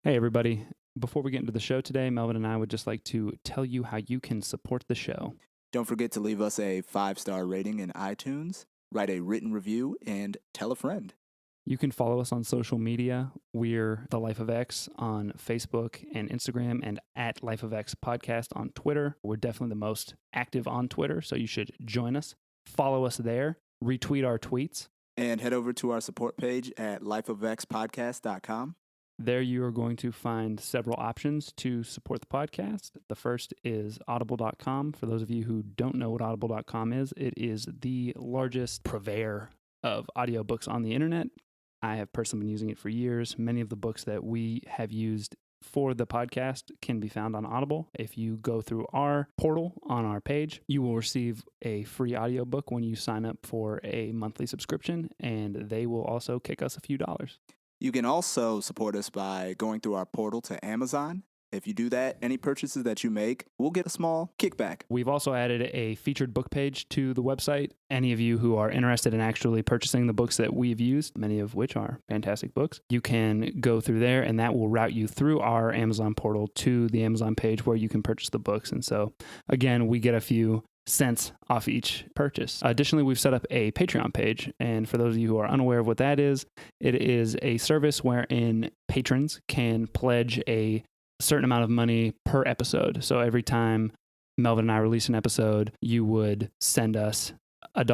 Hey, everybody. Before we get into the show today, Melvin and I would just like to tell you how you can support the show. Don't forget to leave us a 5-star rating in iTunes, write a written review, and tell a friend. You can follow us on social media. We're The Life of X on Facebook and Instagram, and at Life of X Podcast on Twitter. We're definitely the most active on Twitter, so you should join us. Follow us there. Retweet our tweets. And head over to our support page at lifeofxpodcast.com. There you are going to find several options to support the podcast. The first is audible.com. For those of you who don't know what audible.com is, it is the largest purveyor of audiobooks on the internet. I have personally been using it for years. Many of the books that we have used for the podcast can be found on Audible. If you go through our portal on our page, you will receive a free audiobook when you sign up for a monthly subscription, and they will also kick us a few dollars. You can also support us by going through our portal to Amazon. If you do that, any purchases that you make, we'll get a small kickback. We've also added a featured book page to the website. Any of you who are interested in actually purchasing the books that we've used, many of which are fantastic books, you can go through there, and that will route you through our Amazon portal to the Amazon page where you can purchase the books. And so, again, we get a few cents off each purchase. Additionally, we've set up a Patreon page, and for those of you who are unaware of what that is, it is a service wherein patrons can pledge a certain amount of money per episode. So every time Melvin and I release an episode, you would send us $1,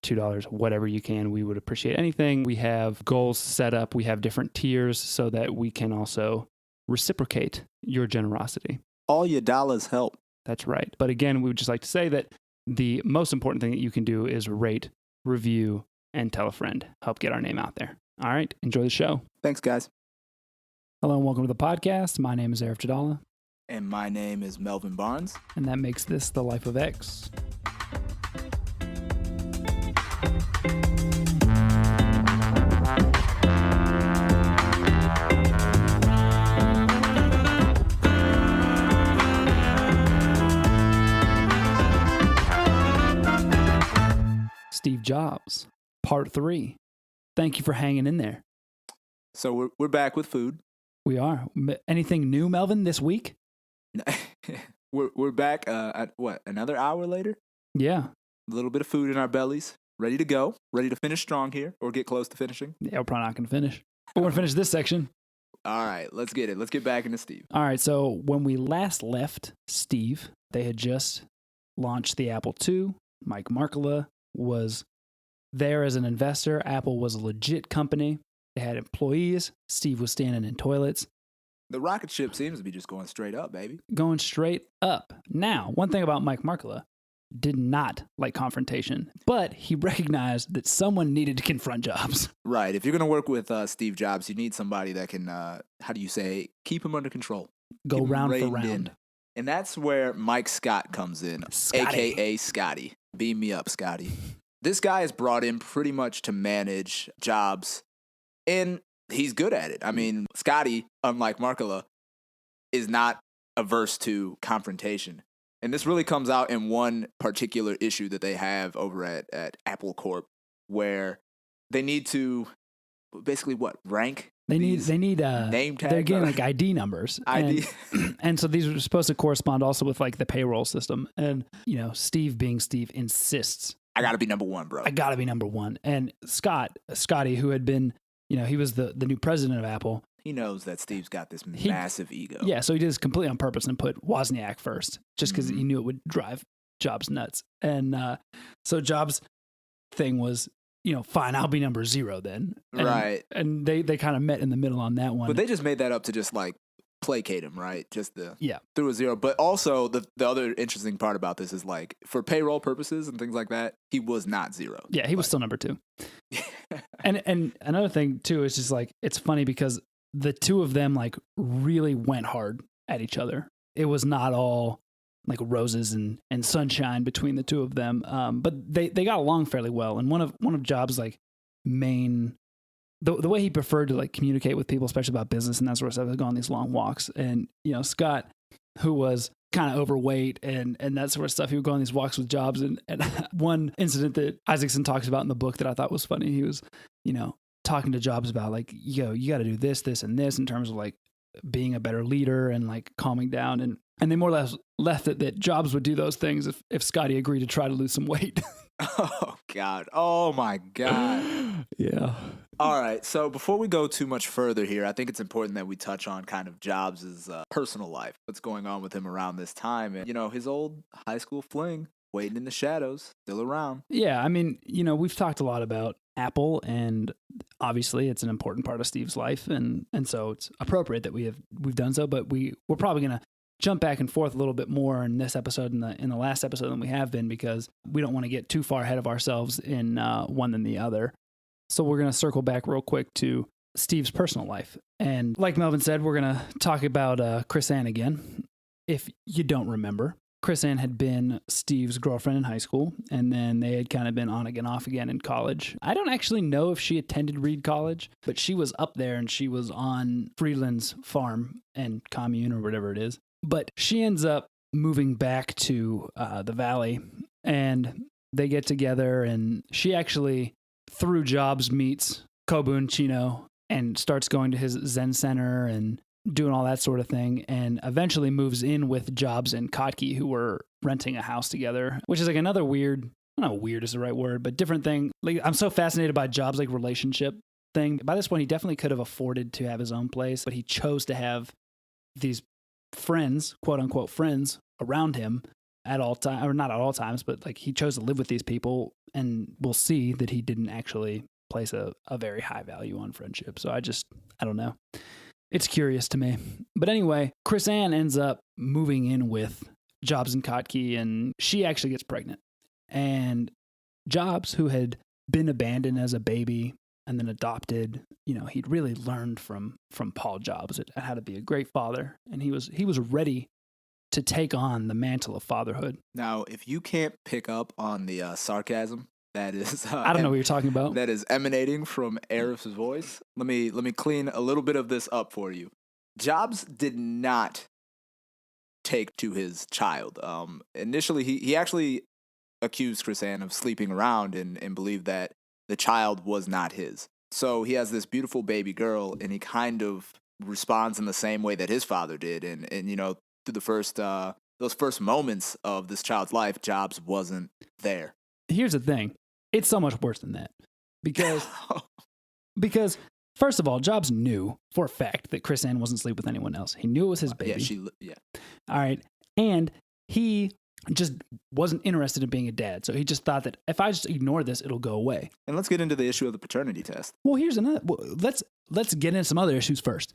$2, whatever you can. We would appreciate anything. We have goals set up. We have different tiers so that we can also reciprocate your generosity. All your dollars help. That's right. But again, we would just like to say that the most important thing that you can do is rate, review, and tell a friend. Help get our name out there. All right. Enjoy the show. Thanks, guys. Hello and welcome to the podcast. My name is Arif Jadala. And my name is Melvin Barnes. And that makes this The Life of X. Steve Jobs, Part 3. Thank you for hanging in there. So we're back with food. We are. Anything new, Melvin, this week? we're back at what, another hour later? Yeah. A little bit of food in our bellies, ready to go, ready to finish strong here or get close to finishing. Yeah, we're probably not going to finish. But we're going to finish this section. All right, let's get it. Let's get back into Steve. All right, so when we last left Steve, they had just launched the Apple II. Mike Markkula was there as an investor. Apple was a legit company. They had employees. Steve was standing in toilets. The rocket ship seems to be just going straight up, baby. Going straight up. Now, one thing about Mike Markkula, did not like confrontation, but he recognized that someone needed to confront Jobs. Right. If you're going to work with Steve Jobs, you need somebody that can, how do you say, keep him under control. Go round for round. In. And that's where Mike Scott comes in, a.k.a. Scotty. Beam me up, Scotty. This guy is brought in pretty much to manage Jobs, and he's good at it. I mean, Scotty, unlike Markkula, is not averse to confrontation. And this really comes out in one particular issue that they have over at Apple Corp, where they need to basically rank. They need name tags. They're getting like ID numbers. ID. And so these are supposed to correspond also with like the payroll system. And, you know, Steve being Steve insists. I got to be number one, bro. I got to be number one. And Scotty, who had been, you know, he was the new president of Apple. He knows that Steve's got this massive ego. Yeah, so he did this completely on purpose and put Wozniak first, just because he knew it would drive Jobs nuts. And so Jobs' thing was, you know, fine, I'll be number 0 then. Right. And they kind of met in the middle on that one. But they just made that up to just like placate him, right? Just through a 0. But also the other interesting part about this is like for payroll purposes and things like that, he was not 0. Yeah, he was still number 2. And another thing too is just like it's funny because the two of them like really went hard at each other. It was not all like roses and sunshine between the two of them. But they got along fairly well. And one of Jobs' like main the way he preferred to like communicate with people, especially about business and that sort of stuff, is go on these long walks. And you know, Scott, who was kind of overweight and that sort of stuff, he would go on these walks with Jobs. And one incident that Isaacson talks about in the book that I thought was funny, he was, you know, talking to Jobs about like, you got to do this, and this in terms of like being a better leader and like calming down. And they more or less left it that Jobs would do those things if Scotty agreed to try to lose some weight. Oh, God. Oh, my God. Yeah. All right. So before we go too much further here, I think it's important that we touch on kind of Jobs' personal life, what's going on with him around this time. And, his old high school fling, waiting in the shadows, still around. Yeah. I mean, we've talked a lot about Apple, and obviously it's an important part of Steve's life. And so it's appropriate that we've done so, but we're probably going to jump back and forth a little bit more in this episode and in the last episode than we have been, because we don't want to get too far ahead of ourselves in one than the other. So we're going to circle back real quick to Steve's personal life. And like Melvin said, we're going to talk about Chris Ann again. If you don't remember, Chris Ann had been Steve's girlfriend in high school, and then they had kind of been on again, off again in college. I don't actually know if she attended Reed College, but she was up there and she was on Freeland's farm and commune or whatever it is. But she ends up moving back to the Valley, and they get together, and she actually, through Jobs, meets Kobun Chino and starts going to his Zen center and doing all that sort of thing, and eventually moves in with Jobs and Kotke, who were renting a house together, which is like another weird, I don't know if weird is the right word, but different thing. Like, I'm so fascinated by Jobs' like relationship thing. By this point, he definitely could have afforded to have his own place, but he chose to have these friends, quote unquote friends, around him at all times, or not at all times, but like he chose to live with these people, and we'll see that he didn't actually place a very high value on friendship. So I don't know. It's curious to me. But anyway, Chris Ann ends up moving in with Jobs and Kotke, and she actually gets pregnant. And Jobs, who had been abandoned as a baby and then adopted, he'd really learned from Paul Jobs at how to be a great father, and he was ready to take on the mantle of fatherhood. Now, if you can't pick up on the sarcasm that is, I don't know what you're talking about. That is emanating from Arif's voice. Let me clean a little bit of this up for you. Jobs did not take to his child. Initially, he actually accused Chris Ann of sleeping around and believed that the child was not his. So he has this beautiful baby girl, and he kind of responds in the same way that his father did. And through the those first moments of this child's life, Jobs wasn't there. Here's the thing. It's so much worse than that. Because first of all, Jobs knew for a fact that Chris Ann wasn't sleeping with anyone else. He knew it was his baby. Yeah. All right. And he just wasn't interested in being a dad. So he just thought that if I just ignore this, it'll go away. And let's get into the issue of the paternity test. Well, here's another. Let's get into some other issues first.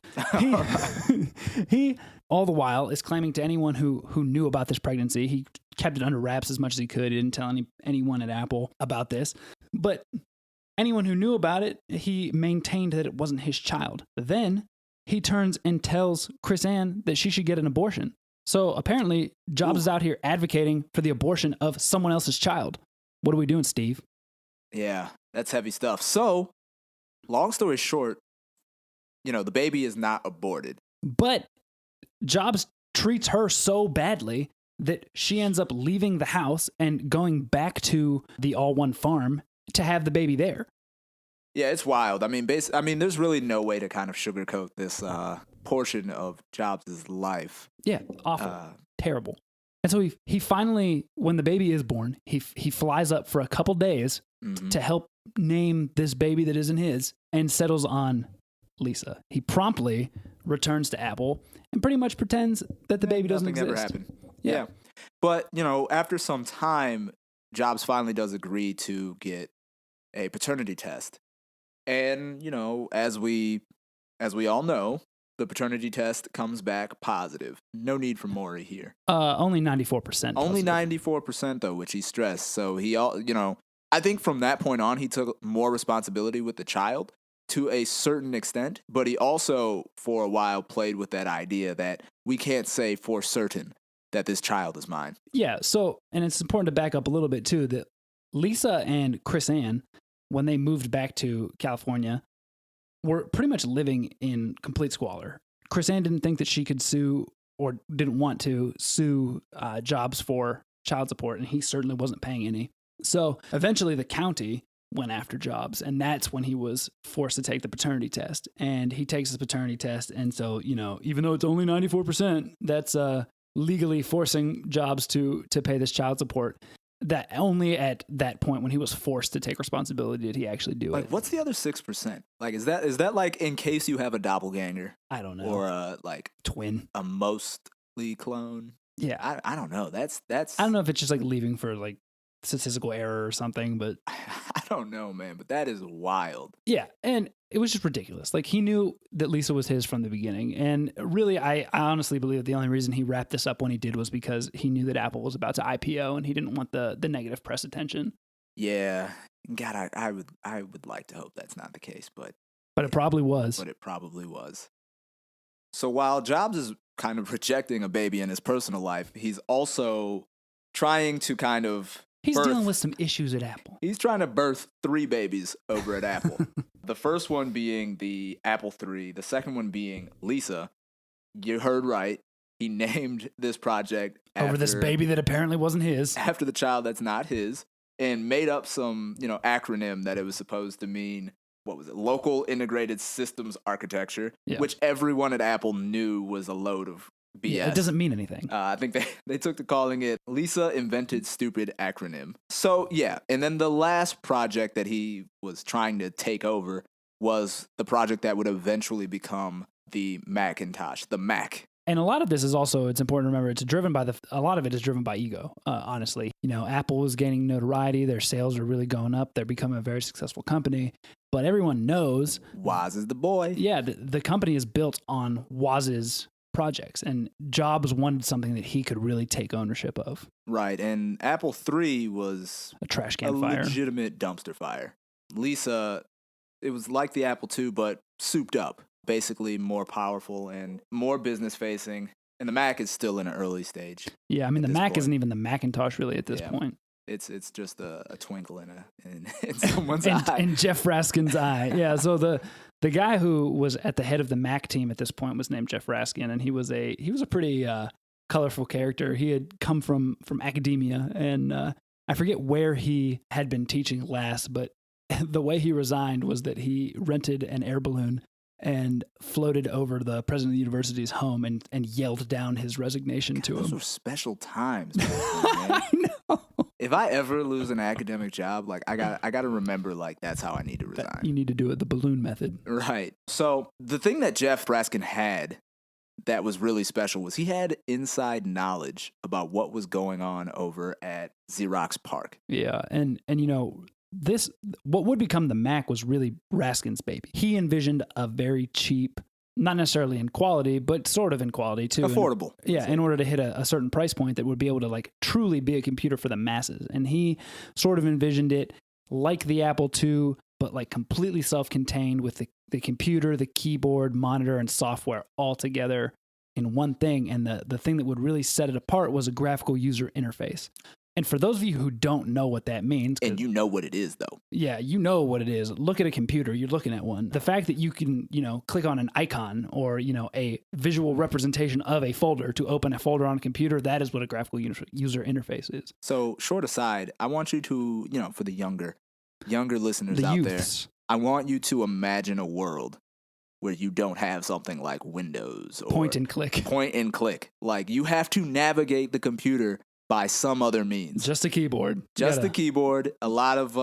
He all the while is claiming to anyone who knew about this pregnancy. He kept it under wraps as much as he could. He didn't tell anyone at Apple about this. But anyone who knew about it, he maintained that it wasn't his child. Then he turns and tells Chris Ann that she should get an abortion. So apparently, Jobs is out here advocating for the abortion of someone else's child. What are we doing, Steve? Yeah, that's heavy stuff. So, long story short, the baby is not aborted. But Jobs treats her so badly that she ends up leaving the house and going back to the All One farm to have the baby there. Yeah, it's wild. I mean, there's really no way to kind of sugarcoat this portion of Jobs' life. Yeah, awful, terrible. And so he finally, when the baby is born, he flies up for a couple days to help name this baby that isn't his, and settles on Lisa. He promptly returns to Apple and pretty much pretends that the baby doesn't exist. Nothing ever happened. Yeah. But, after some time, Jobs finally does agree to get a paternity test. And, as we all know, the paternity test comes back positive. No need for Maury here. Only 94%. Only 94% though, which he stressed. So I think from that point on, he took more responsibility with the child to a certain extent, but he also for a while played with that idea that we can't say for certain that this child is mine. Yeah. So, and it's important to back up a little bit too, that Lisa and Chris Ann, when they moved back to California, were pretty much living in complete squalor. Chris Ann didn't think that she could sue, or didn't want to sue Jobs for child support, and he certainly wasn't paying any. So eventually the county went after Jobs. And that's when he was forced to take the paternity test. And he takes his paternity test. And so, even though it's only 94%, that's legally forcing Jobs to pay this child support. That only at that point when he was forced to take responsibility did he actually do it. What's the other 6%? Like, is that like in case you have a doppelganger? I don't know. Or a twin, a mostly clone? Yeah, I don't know. That's. I don't know if it's just like leaving for like statistical error or something, but I don't know, man. But that is wild. Yeah, and it was just ridiculous. Like, he knew that Lisa was his from the beginning, and really, I honestly believe that the only reason he wrapped this up when he did was because he knew that Apple was about to IPO, and he didn't want the negative press attention. Yeah, God, I would like to hope that's not the case, but it probably was. But it probably was. So while Jobs is kind of rejecting a baby in his personal life, he's also trying to kind of He's dealing with some issues at Apple. He's trying to birth 3 babies over at Apple. The first one being the Apple III, the second one being Lisa. You heard right. He named this project over this baby that apparently wasn't his. After the child that's not his, and made up some, acronym that it was supposed to mean, what was it? Local Integrated Systems Architecture, which everyone at Apple knew was a load of BS. Yeah, it doesn't mean anything. I think they took to calling it Lisa Invented Stupid Acronym. So, yeah. And then the last project that he was trying to take over was the project that would eventually become the Macintosh, the Mac. And a lot of this is also, it's important to remember, a lot of it is driven by ego, honestly. Apple is gaining notoriety. Their sales are really going up. They're becoming a very successful company. But everyone knows Woz is the boy. Yeah, the company is built on Woz's projects, and Jobs wanted something that he could really take ownership of. Right, and Apple III was a trash can fire, legitimate dumpster fire. Lisa, it was like the Apple II, but souped up, basically more powerful and more business facing. And the Mac is still in an early stage. Yeah, I mean the Mac isn't even the Macintosh really at this point. It's just a twinkle in someone's eye. In Jeff Raskin's eye. Yeah, so the guy who was at the head of the Mac team at this point was named Jeff Raskin, and he was a pretty colorful character. He had come from academia, and I forget where he had been teaching last, but the way he resigned was that he rented an air balloon and floated over the president of the university's home and yelled down his resignation to him. Those were special times, man. I know. If I ever lose an academic job, I got to remember, that's how I need to resign. You need to do it the balloon method. Right. So the thing that Jeff Raskin had that was really special was he had inside knowledge about what was going on over at Xerox PARC. Yeah, and this, what would become the Mac was really Raskin's baby. He envisioned a very cheap, not necessarily in quality, but sort of in quality too. Affordable. In order to hit a certain price point that would be able to truly be a computer for the masses. And he sort of envisioned it like the Apple II, but completely self-contained with the computer, the keyboard, monitor, and software all together in one thing. And the thing that would really set it apart was a graphical user interface. And for those of you who don't know what that means... And you know what it is, though. Yeah, you know what it is. Look at a computer, you're looking at one. The fact that you can, click on an icon or, a visual representation of a folder to open a folder on a computer, that is what a graphical user interface is. So, short aside, I want you to, for the younger listeners out there, I want you to imagine a world where you don't have something like Windows or... Point and click. You have to navigate the computer by some other means. Just a keyboard. The keyboard. A lot of...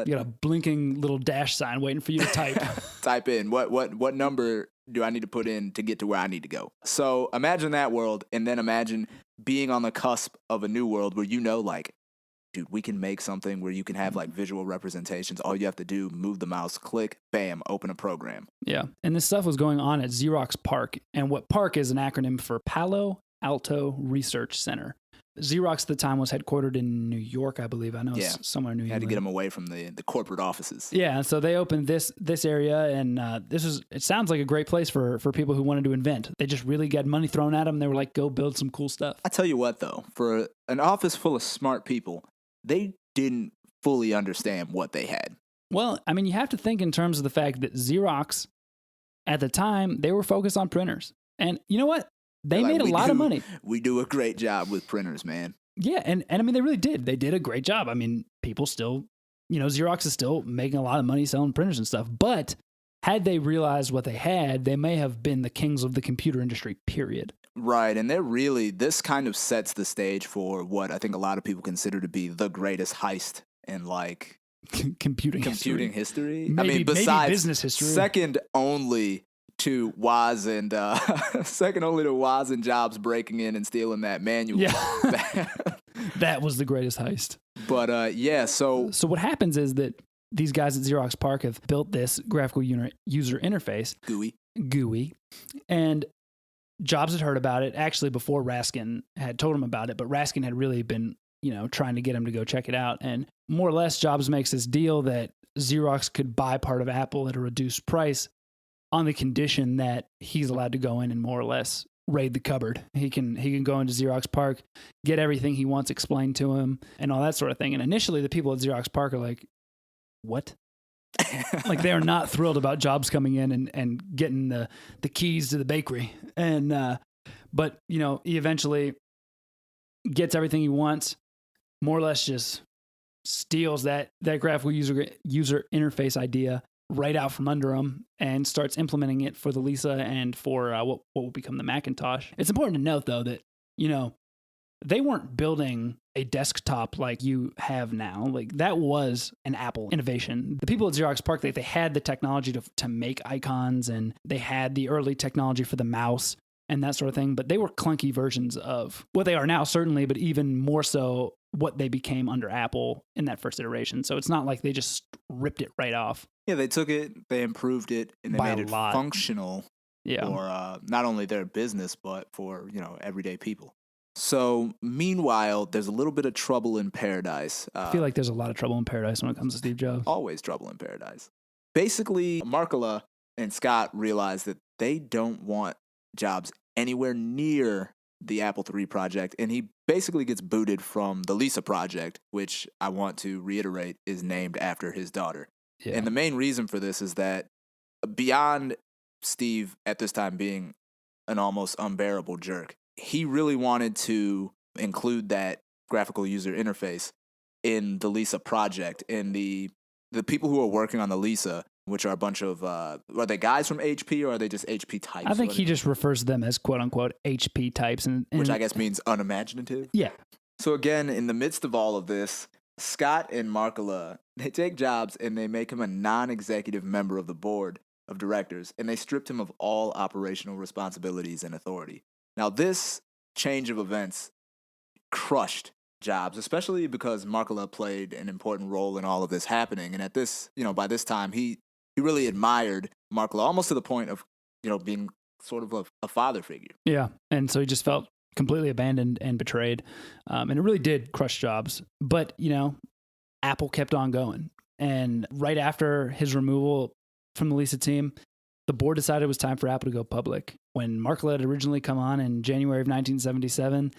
you got a blinking little dash sign waiting for you to type. Type in. What number do I need to put in to get to where I need to go? So imagine that world, and then imagine being on the cusp of a new world where dude, we can make something where you can have visual representations. All you have to do, move the mouse, click, bam, open a program. Yeah. And this stuff was going on at Xerox PARC. And what PARC is an acronym for Palo Alto Research Center. Xerox at the time was headquartered in New York, I believe. I know it's somewhere in New York. Had to get them away from the corporate offices. Yeah, so they opened this area, and it sounds like a great place for people who wanted to invent. They just really got money thrown at them. They were like, go build some cool stuff. I tell you what, though, for an office full of smart people, they didn't fully understand what they had. Well, I mean, you have to think in terms of the fact that Xerox, at the time, they were focused on printers. And you know what? They made a lot of money. We do a great job with printers, man. Yeah, and I mean, they really did. They did a great job. I mean, people still Xerox is still making a lot of money selling printers and stuff. But had they realized what they had, they may have been the kings of the computer industry, period. Right. And this kind of sets the stage for what I think a lot of people consider to be the greatest heist in like computing history. Maybe besides business history. Second only to Woz and Jobs breaking in and stealing that manual. Yeah. That was the greatest heist. But so what happens is that these guys at Xerox PARC have built this graphical user interface, GUI, and Jobs had heard about it actually before Raskin had told him about it, but Raskin had really been, trying to get him to go check it out. And more or less, Jobs makes this deal that Xerox could buy part of Apple at a reduced price on the condition that he's allowed to go in and more or less raid the cupboard. He can go into Xerox PARC, get everything he wants explained to him, and all that sort of thing. And initially, the people at Xerox PARC are like, "What?" Like they are not thrilled about Jobs coming in and getting the keys to the bakery. And but he eventually gets everything he wants, more or less just steals that graphical user interface idea right out from under him and starts implementing it for the Lisa and for what will become the Macintosh. It's important to note though that they weren't building a desktop like you have now. Like that was an Apple innovation. The people at Xerox PARC, they had the technology to make icons, and they had the early technology for the mouse and that sort of thing, but they were clunky versions of what they are now, certainly, but even more so what they became under Apple in that first iteration. So it's not like they just ripped it right off. Yeah, they took it, they improved it, and they made it functional for not only their business, but for, everyday people. So, meanwhile, there's a little bit of trouble in paradise. I feel like there's a lot of trouble in paradise when it comes to Steve Jobs. Always trouble in paradise. Basically, Markkula and Scott realize that they don't want Jobs anywhere near the Apple III project, and he basically gets booted from the Lisa project, which I want to reiterate is named after his daughter. Yeah. And the main reason for this is that beyond Steve at this time being an almost unbearable jerk, he really wanted to include that graphical user interface in the Lisa project. And the people who are working on the Lisa, which are a bunch of, are they guys from HP or are they just HP types? I think he just refers to them as quote unquote HP types. Which I guess means unimaginative. Yeah. So again, in the midst of all of this, Scott and Markkula, they take Jobs and they make him a non-executive member of the board of directors, and they stripped him of all operational responsibilities and authority. Now, this change of events crushed Jobs, especially because Markkula played an important role in all of this happening. And at this, by this time, he really admired Markkula, almost to the point of, being sort of a father figure. Yeah. And so he just felt completely abandoned and betrayed. And it really did crush Jobs. But, Apple kept on going. And right after his removal from the Lisa team, the board decided it was time for Apple to go public. When Markkula had originally come on in January of 1977,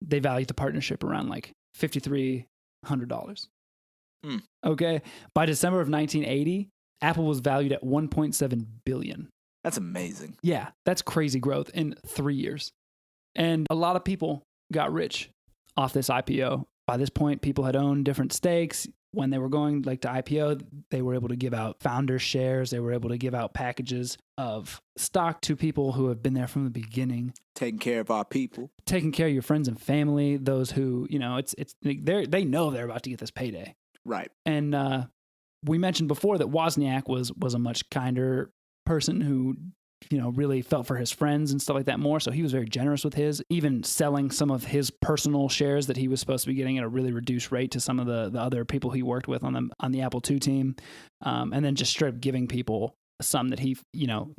they valued the partnership around like $5,300. Okay. By December of 1980, Apple was valued at $1.7 billion. That's amazing. Yeah, that's crazy growth in 3 years. And a lot of people got rich off this IPO. By this point, people had owned different stakes. When they were going to IPO, they were able to give out founder shares. They were able to give out packages of stock to people who have been there from the beginning. Taking care of our people. Taking care of your friends and family, those who, they know they're about to get this payday. Right. And we mentioned before that Wozniak was a much kinder person who, really felt for his friends and stuff like that more. So he was very generous with his, even selling some of his personal shares that he was supposed to be getting at a really reduced rate to some of the other people he worked with on the Apple II team. And then just straight up giving people some that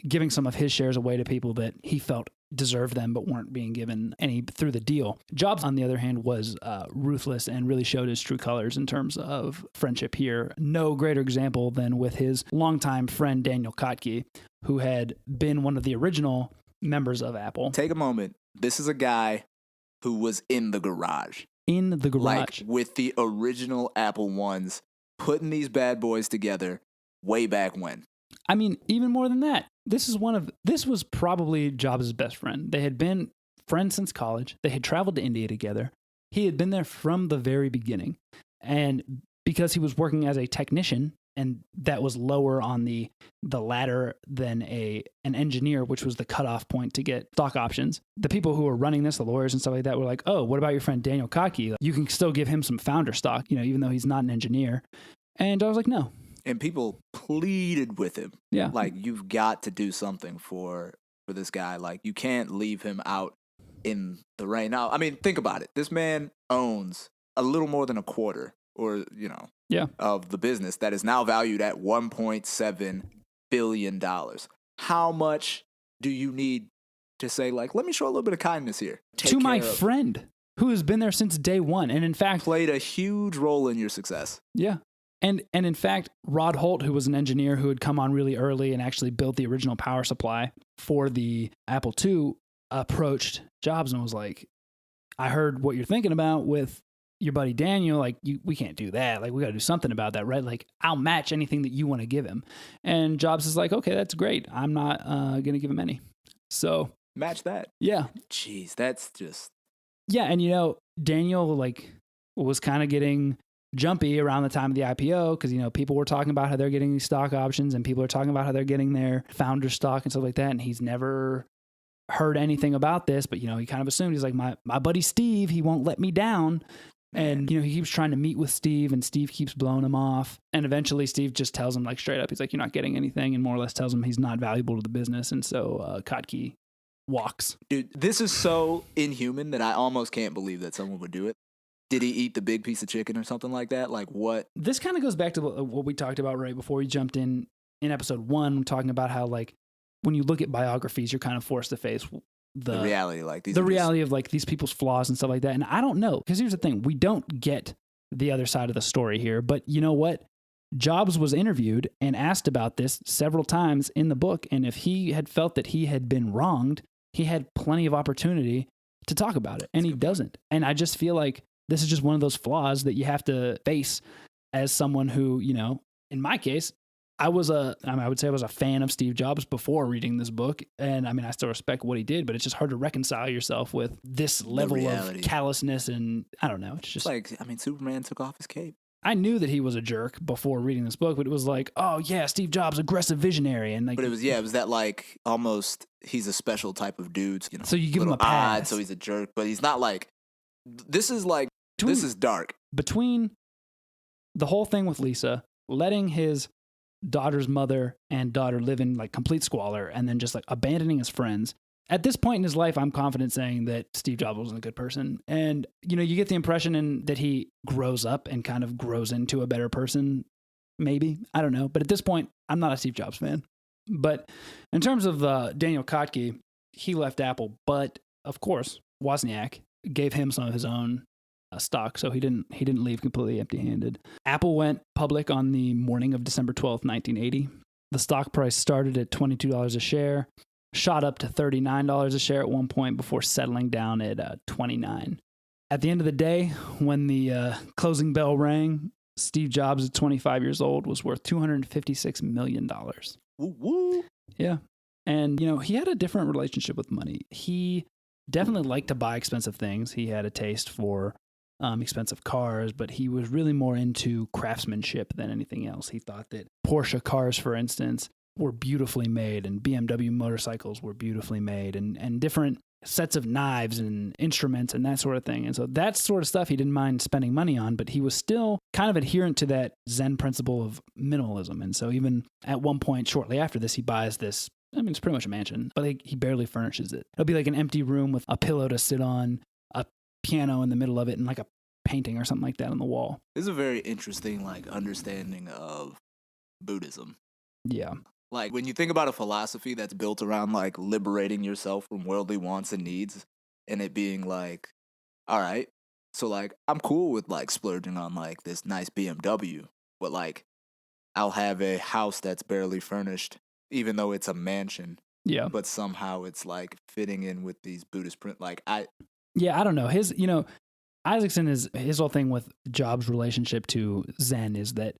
giving some of his shares away to people that he felt deserved them but weren't being given any through the deal. Jobs, on the other hand, was ruthless and really showed his true colors in terms of friendship here. No greater example than with his longtime friend Daniel Kotke, who had been one of the original members of Apple. Take a moment. This is a guy who was in the garage. In the garage. Like with the original Apple ones, putting these bad boys together way back when. I mean, even more than that. This was probably Jobs' best friend. They had been friends since college. They had traveled to India together. He had been there from the very beginning. And because he was working as a technician, and that was lower on the ladder than an engineer, which was the cutoff point to get stock options. The people who were running this, the lawyers and stuff like that, were like, oh, what about your friend Daniel Kottke? You can still give him some founder stock, even though he's not an engineer. And I was like, no. And people pleaded with him. Yeah. Like, you've got to do something for this guy. Like, you can't leave him out in the rain. Now, I mean, think about it. This man owns a little more than a quarter of the business that is now valued at $1.7 billion. How much do you need to say, like, let me show a little bit of kindness here? To my friend who has been there since day one. And in fact, played a huge role in your success. Yeah. And in fact, Rod Holt, who was an engineer who had come on really early and actually built the original power supply for the Apple II, approached Jobs and was like, I heard what you're thinking about with your buddy Daniel. Like, we can't do that. Like, we got to do something about that, right? Like, I'll match anything that you want to give him. And Jobs is like, okay, that's great. I'm not going to give him any. So match that. Yeah. Jeez, that's just. Yeah. And, Daniel, like, was kind of getting jumpy around the time of the IPO because, people were talking about how they're getting these stock options and people are talking about how they're getting their founder stock and stuff like that. And he's never heard anything about this, but, he kind of assumed, he's like, my buddy Steve, he won't let me down. And, he keeps trying to meet with Steve and Steve keeps blowing him off. And eventually Steve just tells him, like, straight up, he's like, you're not getting anything, and more or less tells him he's not valuable to the business. And so Kottke walks. Dude, this is so inhuman that I almost can't believe that someone would do it. Did he eat the big piece of chicken or something like that? Like, what? This kind of goes back to what we talked about right before we jumped in episode 1, talking about how, like, when you look at biographies, you're kind of forced to face the reality, like of like these people's flaws and stuff like that. And I don't know, because here's the thing, we don't get the other side of the story here. But you know what? Jobs was interviewed and asked about this several times in the book, and if he had felt that he had been wronged, he had plenty of opportunity to talk about it, and he doesn't. And I just feel like this is just one of those flaws that you have to face as someone who, in my case, I would say I was a fan of Steve Jobs before reading this book. And I mean, I still respect what he did, but it's just hard to reconcile yourself with this level of callousness. And I don't know. It's just like, I mean, Superman took off his cape. I knew that he was a jerk before reading this book, but it was like, oh yeah, Steve Jobs, aggressive visionary. And like, but it was that like almost he's a special type of dude, So you give him a pass. Odd, so he's a jerk, but he's not like, this is dark. Between the whole thing with Lisa, letting his daughter's mother and daughter live in like complete squalor, and then just like abandoning his friends. At this point in his life, I'm confident saying that Steve Jobs wasn't a good person. And, you get the impression that he grows up and kind of grows into a better person, maybe. I don't know. But at this point, I'm not a Steve Jobs fan. But in terms of Daniel Kottke, he left Apple. But, of course, Wozniak gave him some of his own stock, so he didn't leave completely empty-handed. Apple went public on the morning of December 12th, 1980. The stock price started at $22 a share, shot up to $39 a share at one point before settling down at $29. At the end of the day, when the closing bell rang, Steve Jobs, at 25 years old, was worth $256 million. Woo-woo. Yeah. And, he had a different relationship with money. He definitely liked to buy expensive things. He had a taste for expensive cars, but he was really more into craftsmanship than anything else. He thought that Porsche cars, for instance, were beautifully made, and BMW motorcycles were beautifully made, and different sets of knives and instruments and that sort of thing. And so that sort of stuff he didn't mind spending money on, but he was still kind of adherent to that Zen principle of minimalism. And so even at one point shortly after this, he buys this, I mean, it's pretty much a mansion, but he barely furnishes it. It'll be like an empty room with a pillow to sit on, a piano in the middle of it, and like a painting or something like that on the wall. This is a very interesting understanding of Buddhism. Yeah. Like when you think about a philosophy that's built around like liberating yourself from worldly wants and needs, and it being like, all right, so like I'm cool with like splurging on like this nice BMW, but like I'll have a house that's barely furnished, even though it's a mansion. Yeah. But somehow it's like fitting in with these Buddhist print. I don't know. Isaacson his whole thing with Jobs' relationship to Zen is that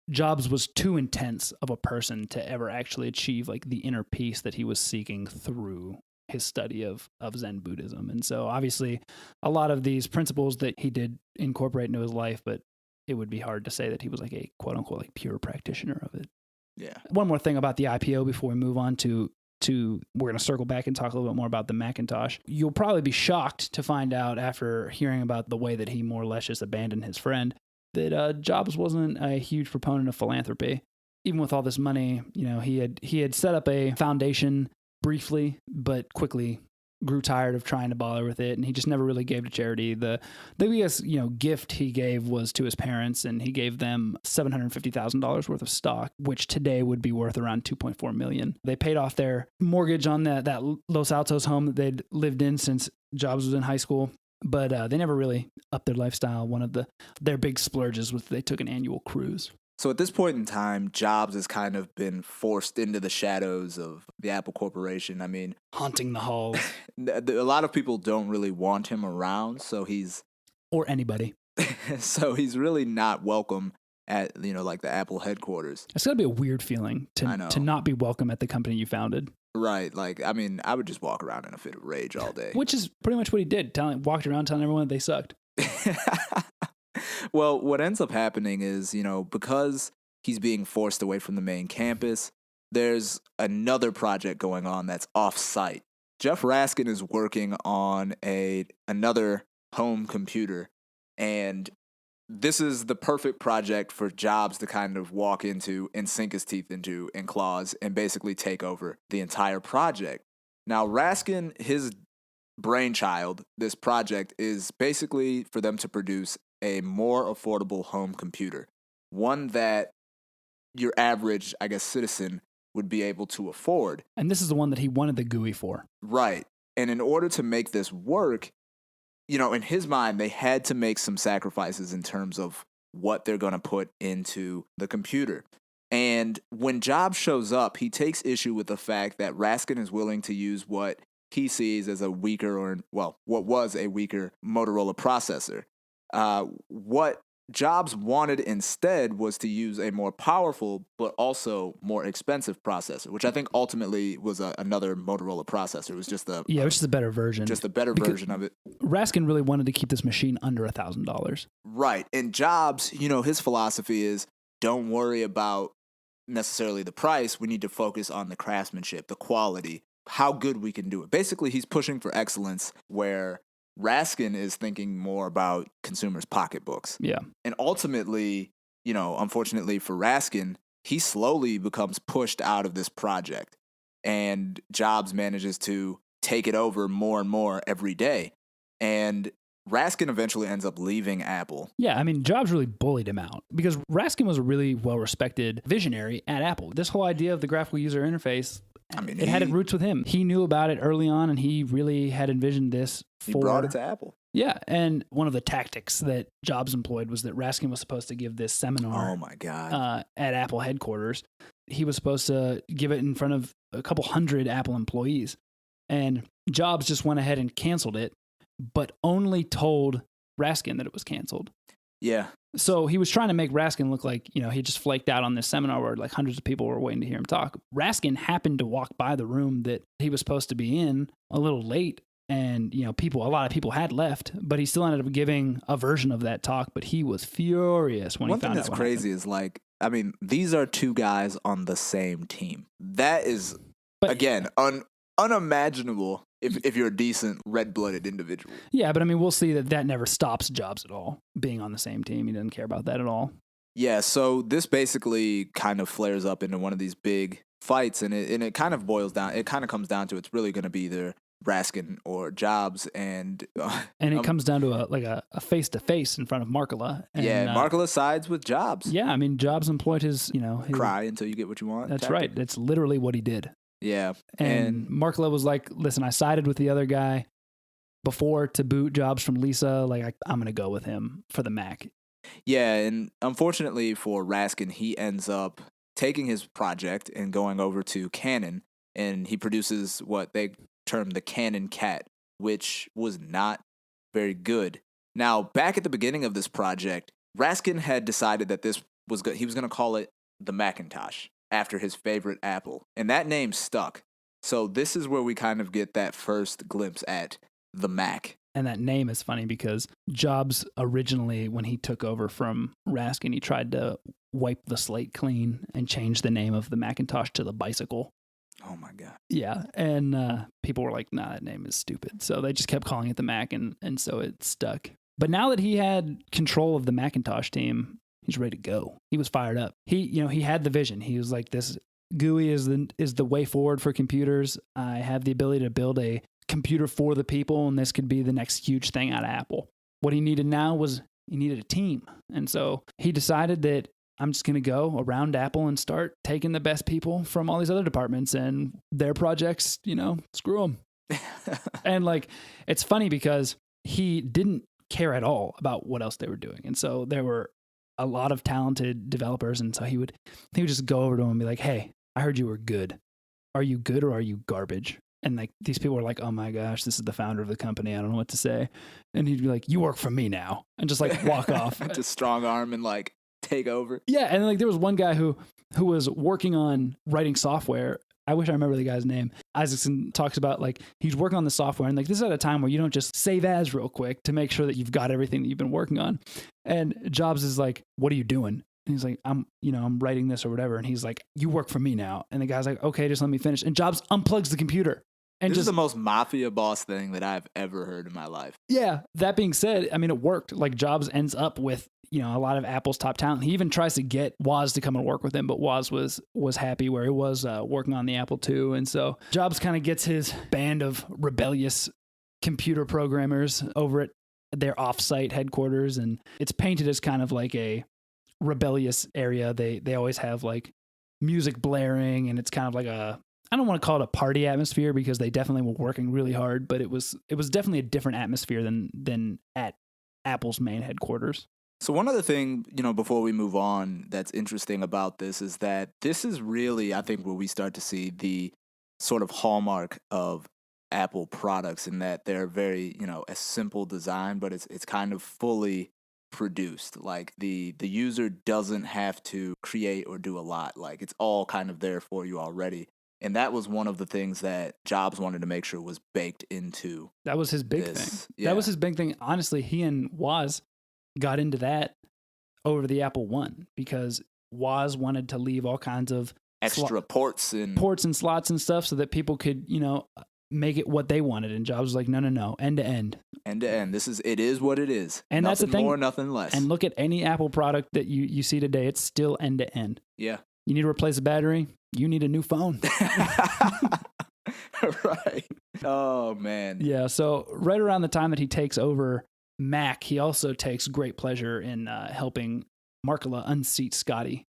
Jobs was too intense of a person to ever actually achieve like the inner peace that he was seeking through his study of Zen Buddhism. And so obviously a lot of these principles that he did incorporate into his life, but it would be hard to say that he was like a quote unquote like pure practitioner of it. Yeah. One more thing about the IPO before we move on to we're going to circle back and talk a little bit more about the Macintosh. You'll probably be shocked to find out after hearing about the way that he more or less just abandoned his friend that Jobs wasn't a huge proponent of philanthropy. Even with all this money, he had set up a foundation briefly, but quickly grew tired of trying to bother with it, and he just never really gave to charity. The biggest gift he gave was to his parents, and he gave them $750,000 worth of stock, which today would be worth around $2.4 million. They paid off their mortgage on that Los Altos home that they'd lived in since Jobs was in high school, but they never really upped their lifestyle. One of their big splurges was they took an annual cruise. So at this point in time, Jobs has kind of been forced into the shadows of the Apple Corporation. I mean, haunting the halls. A lot of people don't really want him around, or anybody. So he's really not welcome at like the Apple headquarters. It's gotta be a weird feeling to not be welcome at the company you founded. Right. Like, I mean, I would just walk around in a fit of rage all day. Which is pretty much what he did. Walked around telling everyone that they sucked. Well, what ends up happening is, because he's being forced away from the main campus, there's another project going on that's off-site. Jeff Raskin is working on another home computer, and this is the perfect project for Jobs to kind of walk into and sink his teeth into and claws and basically take over the entire project. Now, Raskin, his brainchild, this project is basically for them to produce a more affordable home computer, one that your average, I guess, citizen would be able to afford. And this is the one that he wanted the GUI for. Right. And in order to make this work, in his mind, they had to make some sacrifices in terms of what they're going to put into the computer. And when Jobs shows up, he takes issue with the fact that Raskin is willing to use what he sees as a weaker what was a weaker Motorola processor. What Jobs wanted instead was to use a more powerful but also more expensive processor, which I think ultimately was another Motorola processor. It was just which is a better version. Just a better version of it. Raskin really wanted to keep this machine under $1,000. Right. And Jobs, his philosophy is don't worry about necessarily the price. We need to focus on the craftsmanship, the quality, how good we can do it. Basically, he's pushing for excellence where Raskin is thinking more about consumers' pocketbooks. Yeah. And ultimately, unfortunately for Raskin, he slowly becomes pushed out of this project. And Jobs manages to take it over more and more every day. And Raskin eventually ends up leaving Apple. Yeah, I mean, Jobs really bullied him out because Raskin was a really well-respected visionary at Apple. This whole idea of the graphical user interface, it had roots with him. He knew about it early on, and he really had envisioned this He brought it to Apple. Yeah, and one of the tactics that Jobs employed was that Raskin was supposed to give this seminar. Oh my God! At Apple headquarters, he was supposed to give it in front of a couple hundred Apple employees, and Jobs just went ahead and canceled it, but only told Raskin that it was canceled. Yeah. So he was trying to make Raskin look like, he just flaked out on this seminar where like hundreds of people were waiting to hear him talk. Raskin happened to walk by the room that he was supposed to be in a little late. And, a lot of people had left, but he still ended up giving a version of that talk. But he was furious when he found out. One thing that's crazy is these are two guys on the same team. That is, again, unimaginable if you're a decent red-blooded individual. Yeah, but we'll see that never stops Jobs at all, being on the same team. He doesn't care about that at all. Yeah, so this basically kind of flares up into one of these big fights, and it kind of boils down, it kind of comes down to it's really going to be either Raskin or Jobs, and it comes down to a face-to-face in front of Markkula. Markkula sides with Jobs. Yeah, Jobs employed his cry until you get what you want. That's right. That's literally what he did. Yeah. And Markkula was like, listen, I sided with the other guy before to boot Jobs from Lisa. I'm going to go with him for the Mac. Yeah. And unfortunately for Raskin, he ends up taking his project and going over to Canon, and he produces what they term the Canon Cat, which was not very good. Now, back at the beginning of this project, Raskin had decided that he was going to call it the Macintosh, after his favorite Apple. And that name stuck. So this is where we kind of get that first glimpse at the Mac. And that name is funny because Jobs originally, when he took over from Raskin, he tried to wipe the slate clean and change the name of the Macintosh to the Bicycle. Oh my God. Yeah. And people were like, nah, that name is stupid. So they just kept calling it the Mac, and so it stuck. But now that he had control of the Macintosh team, he's ready to go. He was fired up. He had the vision. He was like, this GUI is the way forward for computers. I have the ability to build a computer for the people, and this could be the next huge thing out of Apple. What he needed now was he needed a team. And so he decided that I'm just going to go around Apple and start taking the best people from all these other departments and their projects, screw them. And like, it's funny because he didn't care at all about what else they were doing. And so there were a lot of talented developers. And so he would just go over to them and be like, hey, I heard you were good. Are you good or are you garbage? And like these people were like, oh my gosh, this is the founder of the company. I don't know what to say. And he'd be like, you work for me now. And just like walk off. Just strong arm and like take over. Yeah. And like there was one guy who was working on writing software. I wish I remember the guy's name. Isaacson talks about like he's working on the software. And like this is at a time where you don't just save as real quick to make sure that you've got everything that you've been working on. And Jobs is like, what are you doing? And he's like, I'm writing this or whatever. And he's like, you work for me now. And the guy's like, okay, just let me finish. And Jobs unplugs the computer. And this is the most mafia boss thing that I've ever heard in my life. Yeah. That being said, I mean, it worked. Like Jobs ends up with, a lot of Apple's top talent. He even tries to get Woz to come and work with him, but Woz was happy where he was working on the Apple II. And so Jobs kind of gets his band of rebellious computer programmers over at their offsite headquarters. And it's painted as kind of like a rebellious area. They always have like music blaring, and it's kind of like I don't want to call it a party atmosphere because they definitely were working really hard, but it was definitely a different atmosphere than at Apple's main headquarters. So one other thing, before we move on, that's interesting about this is that this is really, I think, where we start to see the sort of hallmark of Apple products, in that they're very, a simple design, but it's kind of fully produced. Like the user doesn't have to create or do a lot. Like it's all kind of there for you already. And that was one of the things that Jobs wanted to make sure was baked into. That was his big thing. Yeah. That was his big thing. Honestly, he and Woz got into that over the Apple I because Woz wanted to leave all kinds of extra ports and slots and stuff so that people could, make it what they wanted. And Jobs was like, no, end to end. End to end. It is what it is. And nothing that's the thing. More, nothing less. And look at any Apple product that you see today. It's still end to end. Yeah. You need to replace a battery. You need a new phone. Right. Oh, man. Yeah. So right around the time that he takes over Mac, he also takes great pleasure in helping Markkula unseat Scotty,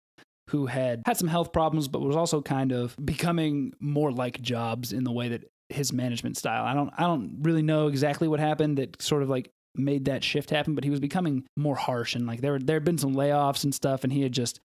who had some health problems, but was also kind of becoming more like Jobs in the way that his management style. I don't really know exactly what happened that sort of like made that shift happen, but he was becoming more harsh, and like there had been some layoffs and stuff, and he had just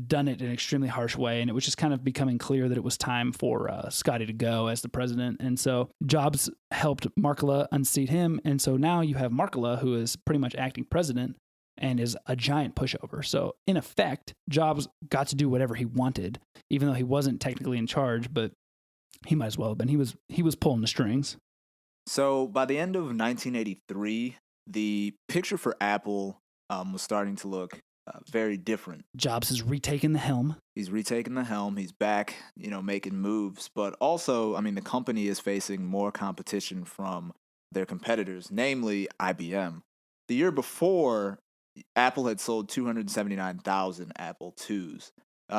done it in an extremely harsh way, and it was just kind of becoming clear that it was time for Scotty to go as the president. And so Jobs helped Markkula unseat him, and so now you have Markkula, who is pretty much acting president and is a giant pushover. So in effect, Jobs got to do whatever he wanted, even though he wasn't technically in charge, but he might as well have been. He was pulling the strings. So by the end of 1983, the picture for Apple was starting to look very different. Jobs has retaken the helm. He's retaken the helm. He's back, making moves. But also, the company is facing more competition from their competitors, namely IBM. The year before, Apple had sold 279,000 Apple IIs.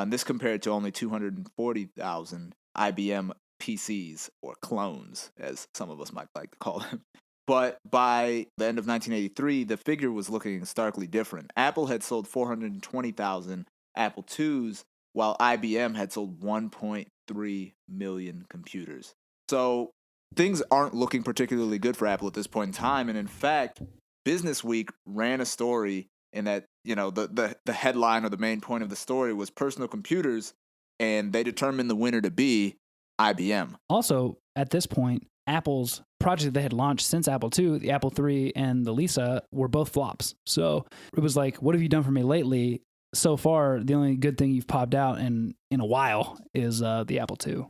This compared to only 240,000 IBM PCs, or clones, as some of us might like to call them. But by the end of 1983, the figure was looking starkly different. Apple had sold 420,000 Apple IIs, while IBM had sold 1.3 million computers. So things aren't looking particularly good for Apple at this point in time. And in fact, Business Week ran a story in that, the headline or the main point of the story was personal computers, and they determined the winner to be IBM. Also, at this point, Apple's project they had launched since Apple II, the Apple III and the Lisa, were both flops. So it was like, what have you done for me lately? So far, the only good thing you've popped out in a while is the Apple II.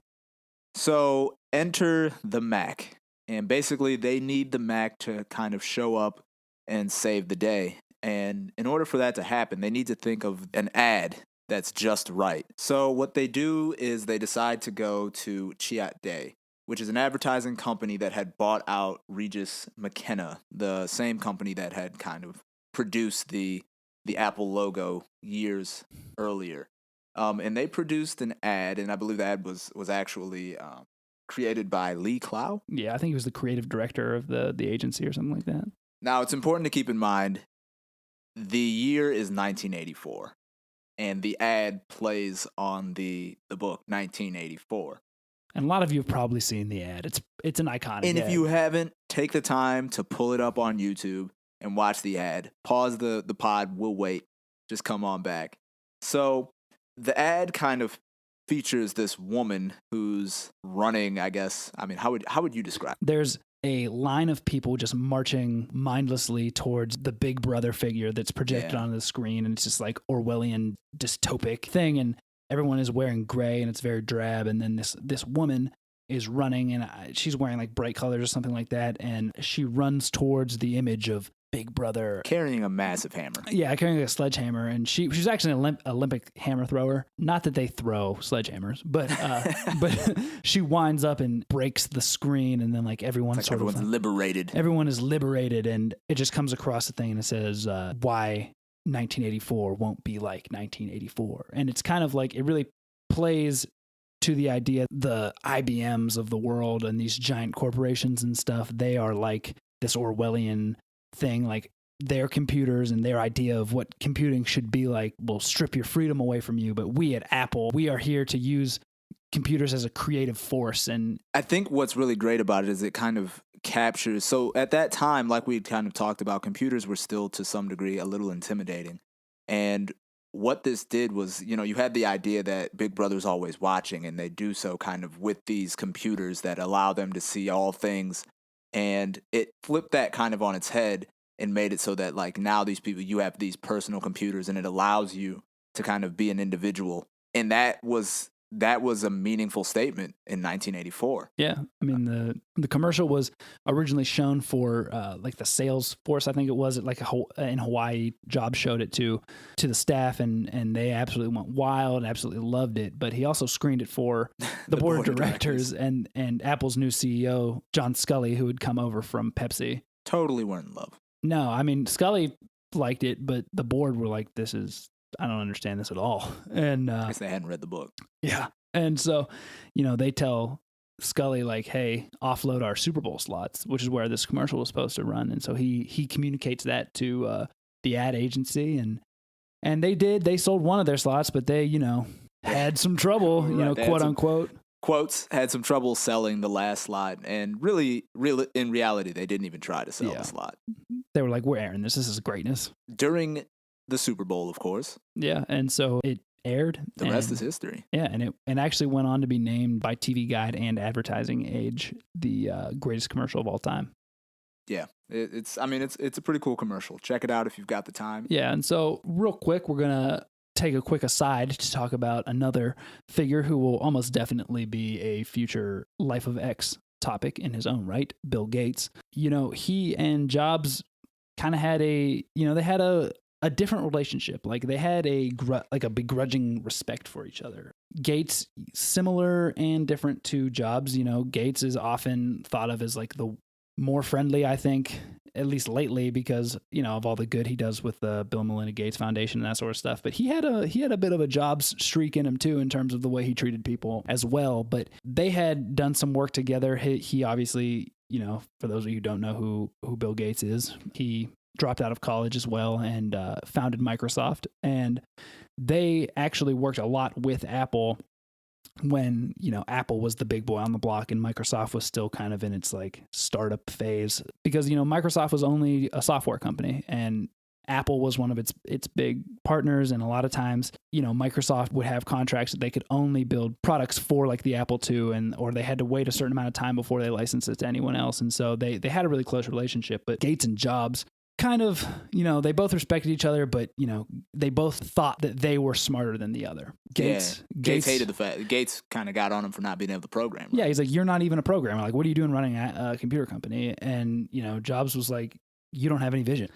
So enter the Mac. And basically, they need the Mac to kind of show up and save the day. And in order for that to happen, they need to think of an ad that's just right. So what they do is they decide to go to Chiat Day, which is an advertising company that had bought out Regis McKenna, the same company that had kind of produced the Apple logo years earlier. And they produced an ad, and I believe the ad was actually created by Lee Clow. Yeah, I think he was the creative director of the agency or something like that. Now, it's important to keep in mind the year is 1984, and the ad plays on the book 1984. And a lot of you have probably seen the ad. It's an iconic ad. And if you haven't, take the time to pull it up on YouTube and watch the ad. Pause the pod. We'll wait. Just come on back. So the ad kind of features this woman who's running, I guess. I mean, how would you describe it? There's a line of people just marching mindlessly towards the big brother figure that's projected onto the screen, and it's just like Orwellian dystopic thing, and everyone is wearing gray and it's very drab, and then this woman is running, and she's wearing like bright colors or something like that, and she runs towards the image of Big Brother carrying a massive hammer. Yeah, carrying a sledgehammer, and she's actually an Olympic hammer thrower. Not that they throw sledgehammers, but but she winds up and breaks the screen, and then like everyone's liberated. Everyone is liberated, and it just comes across the thing and it says why 1984 won't be like 1984, and it's kind of like it really plays to the idea the IBMs of the world and these giant corporations and stuff. They are like this Orwellian thing, like their computers and their idea of what computing should be like will strip your freedom away from you. But we at Apple, we are here to use computers as a creative force. And I think what's really great about it is it kind of captures. So at that time, like we kind of talked about, computers were still to some degree a little intimidating. And what this did was, you had the idea that Big Brother's always watching, and they do so kind of with these computers that allow them to see all things. And it flipped that kind of on its head and made it so that like now these people, you have these personal computers, and it allows you to kind of be an individual. And that was a meaningful statement in 1984. Yeah. I mean, the commercial was originally shown for like the sales force, I think it was, like in Hawaii. Jobs showed it to the staff, and they absolutely went wild and absolutely loved it. But he also screened it for the board of directors and Apple's new CEO, John Sculley, who had come over from Pepsi. Totally weren't in love. No, I mean, Sculley liked it, but the board were like, I don't understand this at all. And I guess they hadn't read the book. Yeah. And so, they tell Sculley like, hey, offload our Super Bowl slots, which is where this commercial was supposed to run. And so he communicates that to the ad agency, and they did. They sold one of their slots, but they, had some trouble, quote unquote. Quotes, had some trouble selling the last slot. And really, in reality, they didn't even try to sell the slot. They were like, we're airing this. This is greatness. During the Super Bowl, of course. Yeah, and so it aired. The rest is history. Yeah, and it actually went on to be named by TV Guide and Advertising Age the greatest commercial of all time. Yeah, it's a pretty cool commercial. Check it out if you've got the time. Yeah, and so real quick, we're gonna take a quick aside to talk about another figure who will almost definitely be a future Life of X topic in his own right, Bill Gates. He and Jobs kind of had they had a different relationship. Like they had a begrudging respect for each other. Gates, similar and different to Jobs. Gates is often thought of as like the more friendly, I think, at least lately, because of all the good he does with the Bill and Melinda Gates Foundation and that sort of stuff. But he had a bit of a Jobs streak in him too, in terms of the way he treated people as well. But they had done some work together. He obviously, for those of you who don't know who Bill Gates is, he dropped out of college as well and founded Microsoft. And they actually worked a lot with Apple when, Apple was the big boy on the block and Microsoft was still kind of in its like startup phase, because, Microsoft was only a software company and Apple was one of its big partners. And a lot of times, Microsoft would have contracts that they could only build products for, like the Apple II, or they had to wait a certain amount of time before they licensed it to anyone else. And so they had a really close relationship. But Gates and Jobs kind of, they both respected each other, but, they both thought that they were smarter than the other. Gates hated the fact. Gates kind of got on him for not being able to program. Right? Yeah, he's like, you're not even a programmer. Like, what are you doing running a computer company? And, Jobs was like, you don't have any vision.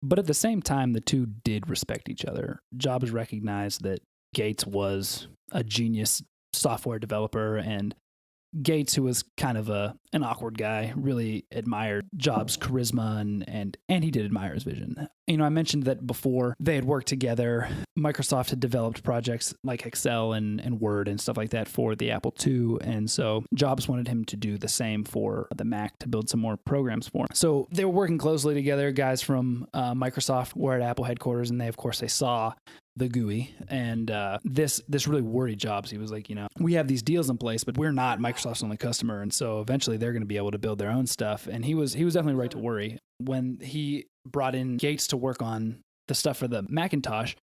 But at the same time, the two did respect each other. Jobs recognized that Gates was a genius software developer, and Gates, who was kind of an awkward guy, really admired Jobs' charisma and he did admire his vision. I mentioned that before they had worked together, Microsoft had developed projects like Excel and Word and stuff like that for the Apple II. And so Jobs wanted him to do the same for the Mac, to build some more programs for him. So they were working closely together. Guys from Microsoft were at Apple headquarters, and they saw the GUI, and this really worried Jobs. He was like, we have these deals in place, but we're not Microsoft's only customer, and so eventually they're going to be able to build their own stuff. And he was definitely right to worry. When he brought in Gates to work on the stuff for the Macintosh,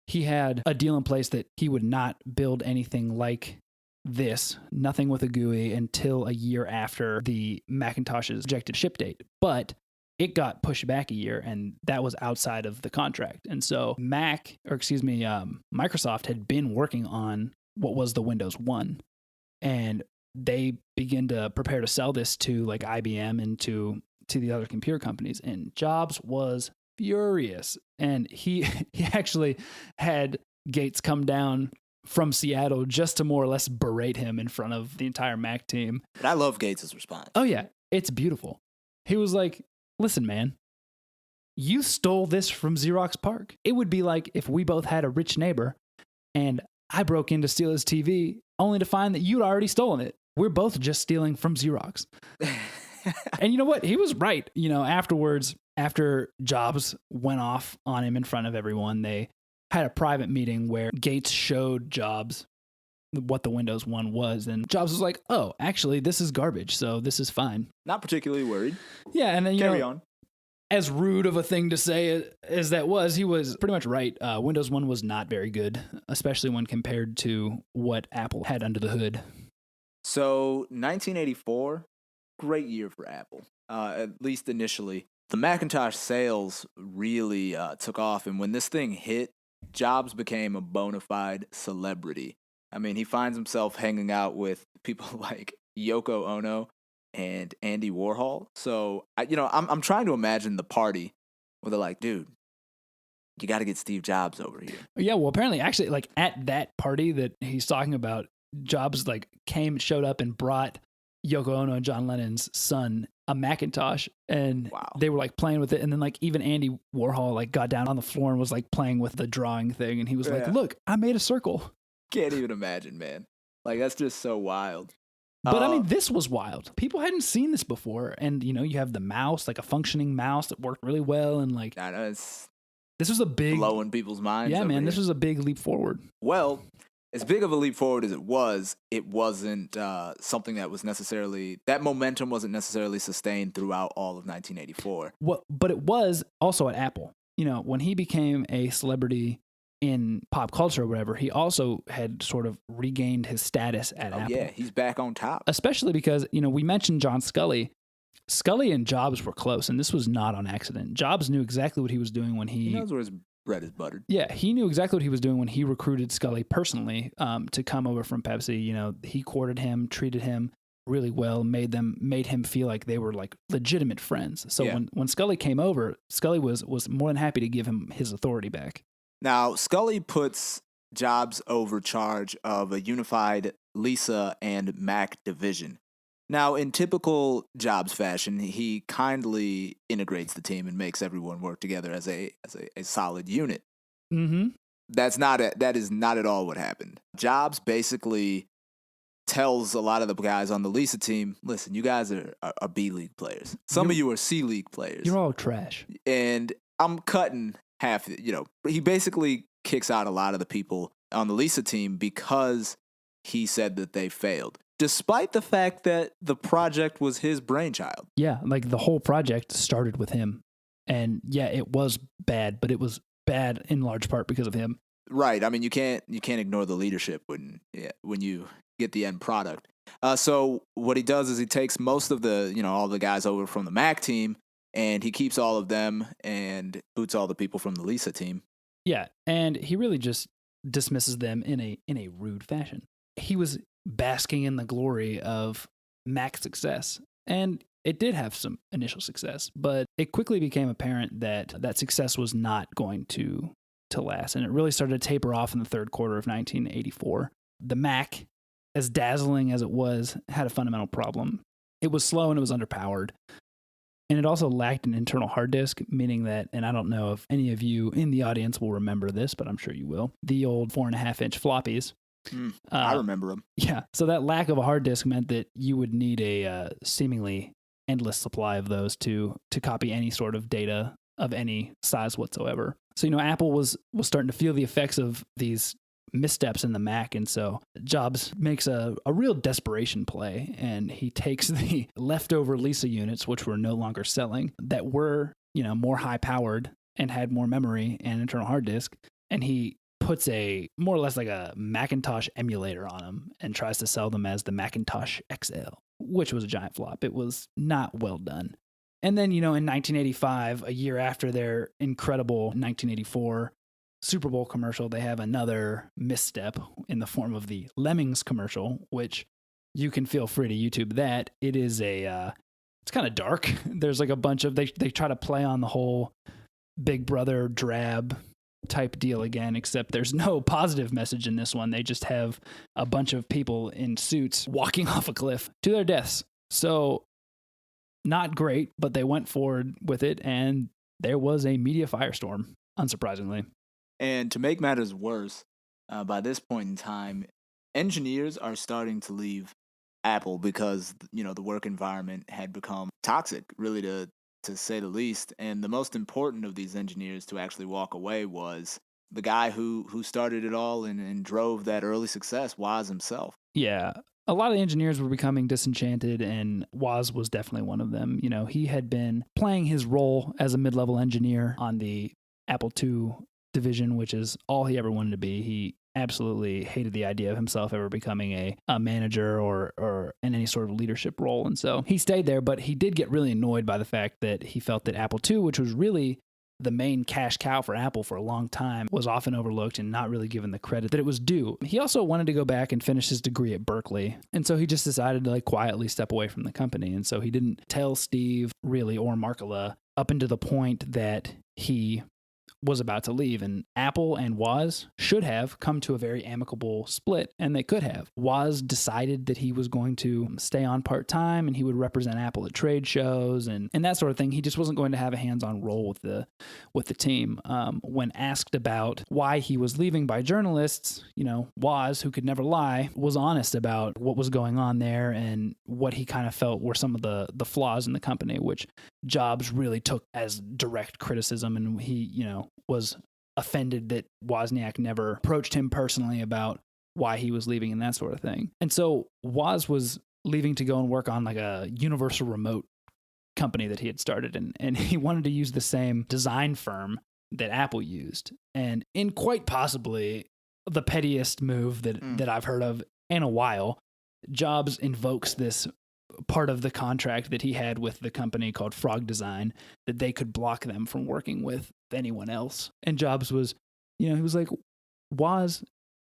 he had a deal in place that he would not build anything like this, nothing with a GUI, until a year after the Macintosh's projected ship date. But it got pushed back a year, and that was outside of the contract. And so Microsoft had been working on what was the Windows 1, and they began to prepare to sell this to like IBM and to the other computer companies. And Jobs was furious, and he actually had Gates come down from Seattle just to more or less berate him in front of the entire Mac team. But I love Gates' response. Oh yeah, it's beautiful. He was like, listen, man, you stole this from Xerox PARC. It would be like if we both had a rich neighbor and I broke in to steal his TV only to find that you'd already stolen it. We're both just stealing from Xerox. And you know what? He was right. Afterwards, after Jobs went off on him in front of everyone, they had a private meeting where Gates showed Jobs what the Windows 1 was, and Jobs was like, oh, actually, this is garbage, so this is fine. Not particularly worried. Yeah, and then Carry on. As rude of a thing to say as that was, he was pretty much right. Windows 1 was not very good, especially when compared to what Apple had under the hood. So 1984, great year for Apple, at least initially. The Macintosh sales really took off, and when this thing hit, Jobs became a bona fide celebrity. I mean, he finds himself hanging out with people like Yoko Ono and Andy Warhol. So, I'm trying to imagine the party where they're like, dude, you got to get Steve Jobs over here. Yeah, well, apparently, actually, like at that party that he's talking about, Jobs showed up and brought Yoko Ono and John Lennon's son a Macintosh, and they were like playing with it. And then like even Andy Warhol like got down on the floor and was like playing with the drawing thing. And he was like, look, I made a circle. Can't even imagine, man. Like, that's just so wild. But I mean, this was wild. People hadn't seen this before. And, you have the mouse, like a functioning mouse that worked really well. And like, I know, it's this was a big blowing people's minds. Yeah, man, here. This was a big leap forward. Well, as big of a leap forward as it wasn't something that was that momentum wasn't necessarily sustained throughout all of 1984. But it was also at Apple. When he became a celebrity in pop culture or whatever, he also had sort of regained his status at Apple. Yeah, he's back on top. Especially because, we mentioned John Sculley. Sculley and Jobs were close, and this was not on accident. Jobs knew exactly what he was doing when he knows where his bread is buttered. Yeah, he knew exactly what he was doing when he recruited Sculley personally to come over from Pepsi. He courted him, treated him really well, made him feel like they were like legitimate friends. So when Sculley came over, Sculley was more than happy to give him his authority back. Now, Sculley puts Jobs over charge of a unified Lisa and Mac division. Now, in typical Jobs fashion, he kindly integrates the team and makes everyone work together as a solid unit. Mm-hmm. That is not at all what happened. Jobs basically tells a lot of the guys on the Lisa team, listen, you guys are B League players. Some of you are C League players. You're all trash. And I'm cutting half, he basically kicks out a lot of the people on the Lisa team because he said that they failed, despite the fact that the project was his brainchild. Yeah, like the whole project started with him. And yeah, it was bad, but it was bad in large part because of him. Right. I mean, you can't ignore the leadership when you get the end product. So what he does is he takes most of the, all the guys over from the Mac team and he keeps all of them and boots all the people from the Lisa team. Yeah, and he really just dismisses them in a rude fashion. He was basking in the glory of Mac's success, and it did have some initial success, but it quickly became apparent that that success was not going to last, and it really started to taper off in the third quarter of 1984. The Mac, as dazzling as it was, had a fundamental problem. It was slow and it was underpowered. And it also lacked an internal hard disk, meaning that, and I don't know if any of you in the audience will remember this, but I'm sure you will, the old 4.5-inch floppies. I remember them. Yeah. So that lack of a hard disk meant that you would need a seemingly endless supply of those to copy any sort of data of any size whatsoever. So, Apple was starting to feel the effects of these missteps in the Mac, and so Jobs makes a real desperation play, and he takes the leftover Lisa units, which were no longer selling, that were more high powered and had more memory and internal hard disk, and he puts a more or less like a Macintosh emulator on them and tries to sell them as the Macintosh XL, which was a giant flop. It was not well done. And then, in 1985, a year after their incredible 1984 Super Bowl commercial, they have another misstep in the form of the Lemmings commercial, which you can feel free to YouTube that. It is it's kind of dark. There's like a bunch of, they try to play on the whole Big Brother drab type deal again, except there's no positive message in this one. They just have a bunch of people in suits walking off a cliff to their deaths. So not great, but they went forward with it, and there was a media firestorm, unsurprisingly. And to make matters worse, by this point in time, engineers are starting to leave Apple because, the work environment had become toxic, really, to say the least. And the most important of these engineers to actually walk away was the guy who started it all and drove that early success, Woz himself. Yeah. A lot of the engineers were becoming disenchanted, and Woz was definitely one of them. He had been playing his role as a mid-level engineer on the Apple II division, which is all he ever wanted to be. He absolutely hated the idea of himself ever becoming a manager or in any sort of leadership role. And so he stayed there, but he did get really annoyed by the fact that he felt that Apple II, which was really the main cash cow for Apple for a long time, was often overlooked and not really given the credit that it was due. He also wanted to go back and finish his degree at Berkeley. And so he just decided to quietly step away from the company. And so he didn't tell Steve really or Markula up until the point that he was about to leave, and Apple and Woz should have come to a very amicable split, and they could have. Woz decided that he was going to stay on part-time, and he would represent Apple at trade shows and that sort of thing. He just wasn't going to have a hands-on role with the team. When asked about why he was leaving by journalists, Woz, who could never lie, was honest about what was going on there and what he kind of felt were some of the flaws in the company, which Jobs really took as direct criticism, and he, was offended that Wozniak never approached him personally about why he was leaving and that sort of thing. And so Woz was leaving to go and work on a universal remote company that he had started, and he wanted to use the same design firm that Apple used. And in quite possibly the pettiest move that I've heard of in a while, Jobs invokes this part of the contract that he had with the company called Frog Design, that they could block them from working with anyone else. And Jobs was, he was like, Woz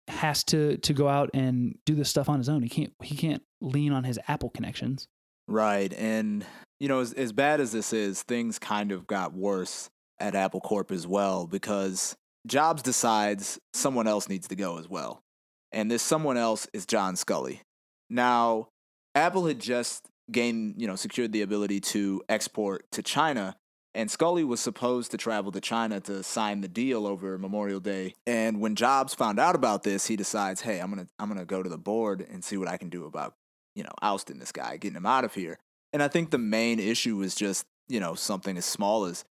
has to go out and do this stuff on his own. He can't lean on his Apple connections. Right. And, as bad as this is, things kind of got worse at Apple Corp as well, because Jobs decides someone else needs to go as well. And this someone else is John Sculley. Now, Apple had just secured the ability to export to China, and Sculley was supposed to travel to China to sign the deal over Memorial Day. And when Jobs found out about this, he decides, hey, I'm gonna go to the board and see what I can do about, ousting this guy, getting him out of here. And I think the main issue was just, something as small as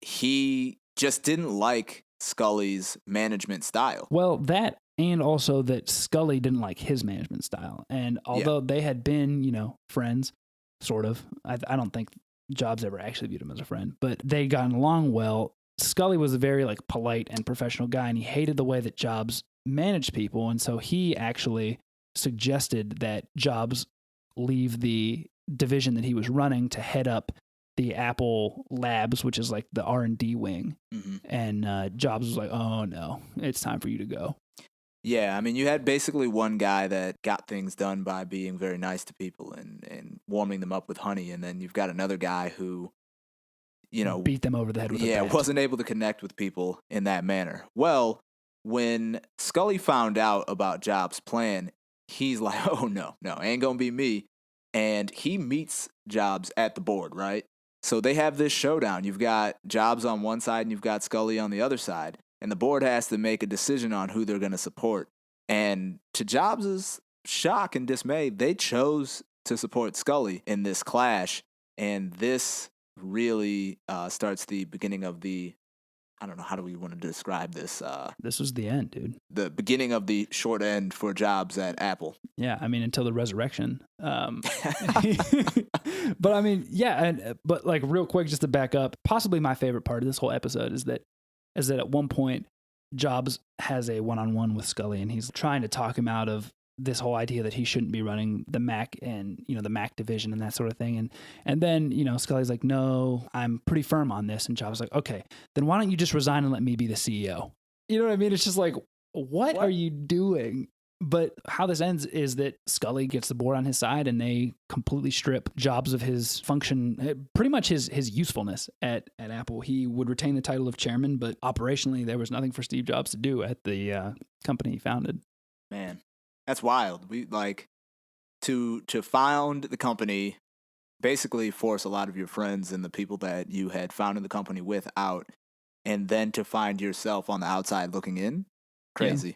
he just didn't like Sculley's management style. Well, that, and also that Sculley didn't like his management style. And although they had been, friends, sort of, I don't think Jobs ever actually viewed him as a friend, but they'd gotten along well. Sculley was a very polite and professional guy, and he hated the way that Jobs managed people. And so he actually suggested that Jobs leave the division that he was running to head up the Apple Labs, which is like the R&D wing. Mm-hmm. And Jobs was like, oh no, it's time for you to go. Yeah, I mean, you had basically one guy that got things done by being very nice to people and warming them up with honey, and then you've got another guy who, beat them over the head with a bat. wasn't able to connect with people in that manner. Well, when Sculley found out about Jobs' plan, he's like, oh, no, ain't gonna be me. And he meets Jobs at the board, right? So they have this showdown. You've got Jobs on one side and you've got Sculley on the other side. And the board has to make a decision on who they're going to support. And to Jobs' shock and dismay, they chose to support Sculley in this clash. And this really starts the beginning of the, I don't know, how do we want to describe this? This was the end, dude. The beginning of the short end for Jobs at Apple. Yeah, I mean, until the resurrection. But I mean, yeah, but like real quick, just to back up, possibly my favorite part of this whole episode is that at one point, Jobs has a one-on-one with Sculley, and he's trying to talk him out of this whole idea that he shouldn't be running the Mac and, the Mac division and that sort of thing. And then, Sculley's like, no, I'm pretty firm on this. And Jobs is like, okay, then why don't you just resign and let me be the CEO? You know what I mean? It's just like, what are you doing? But how this ends is that Sculley gets the board on his side and they completely strip Jobs of his function, pretty much his usefulness at Apple. He would retain the title of chairman, but operationally there was nothing for Steve Jobs to do at the company he founded. Man, that's wild. We to found the company, basically force a lot of your friends and the people that you had founded the company with out, and then to find yourself on the outside looking in. Crazy.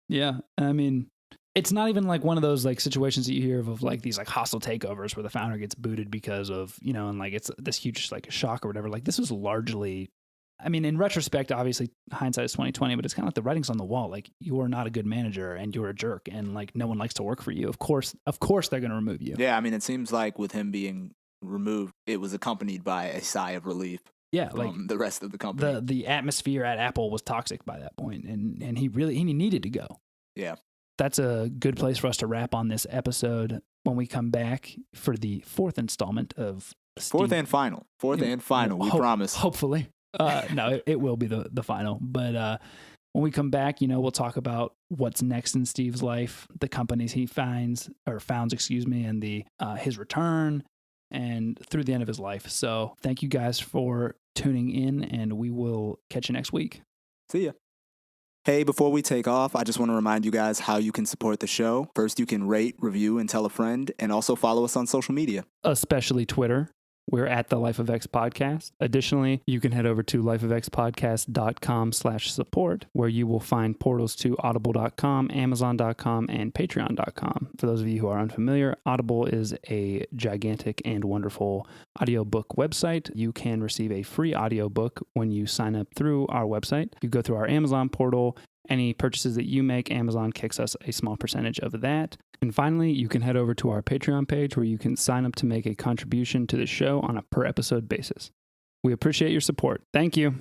Yeah. I mean, it's not even like one of those like situations that you hear of like these like hostile takeovers where the founder gets booted because of, and like it's this huge like shock or whatever. Like this was largely, I mean, in retrospect, obviously hindsight is 20/20, but it's kind of like the writing's on the wall. Like you are not a good manager and you're a jerk and like no one likes to work for you. Of course they're going to remove you. Yeah. I mean, it seems like with him being removed, it was accompanied by a sigh of relief. Yeah, like the rest of the company. The atmosphere at Apple was toxic by that point, and he needed to go. Yeah. That's a good place for us to wrap on this episode. When we come back for the fourth installment of fourth and final, we promise. Hopefully. No, it will be the final. But when we come back, we'll talk about what's next in Steve's life, the companies he founds, and his return, and through the end of his life. So thank you guys for tuning in, and we will catch you next week. See ya. Hey, before we take off, I just want to remind you guys how you can support the show. First, you can rate, review, and tell a friend, and also follow us on social media. Especially Twitter. We're at the Life of X Podcast. Additionally, you can head over to lifeofxpodcast.com/support, where you will find portals to audible.com, amazon.com, and patreon.com. For those of you who are unfamiliar, Audible is a gigantic and wonderful audiobook website. You can receive a free audiobook when you sign up through our website. You go through our Amazon portal. Any purchases that you make, Amazon kicks us a small percentage of that. And finally, you can head over to our Patreon page where you can sign up to make a contribution to the show on a per episode basis. We appreciate your support. Thank you.